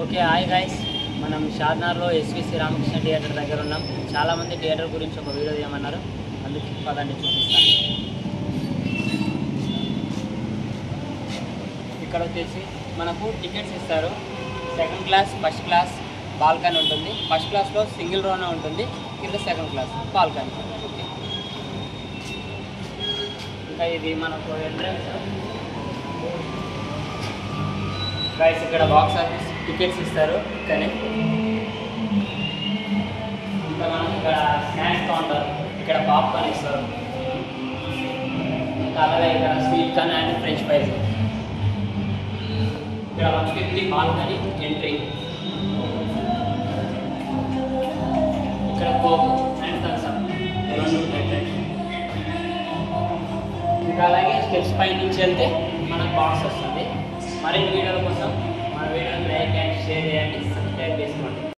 Okay hi guys, మనం షాద్నగర్లో SVC Ramakrishna theatre దగ్గర ఉన్నాం. చాలామంది థియేటర్ గురించి ఒక వీడియో తీయమన్నారు, అందుకే పదండి చూపిస్తాను. ఇక్కడ వచ్చేసి మనకు టికెట్స్ ఇస్తారు. Second class, first class, balcony ఉంటుంది. ఫస్ట్ క్లాస్లో సింగిల్ రోనే ఉంటుంది, కింద సెకండ్ క్లాస్ బాల్కనీ. ఓకే, ఇంకా ఇది మనకు ఎంట్రన్స్. గైస్ ఇక్కడ బాక్స్ ఆఫీస్ టికెట్స్ ఇస్తారు. కానీ ఇంకా మనం ఇక్కడ స్నాక్స్ కౌంటర్, ఇక్కడ పాప్కార్న్ ఇస్తారు. ఇంకా అలాగే ఇక్కడ sweet corn and French fries. ఇక్కడ 150 బాల్కనీ ఎంట్రీ. ఇక్కడ కోక్ అండ్ థమ్సప్ రెండు ఉంటాయి. ఇంకా అలాగే స్టెప్స్ పై నుంచి వెళ్తే మనకు బాక్స్ వస్తుంది. మరిన్ని వీడియోల కోసం మన వీడియోని లైక్ అండ్ షేర్ చేయండి.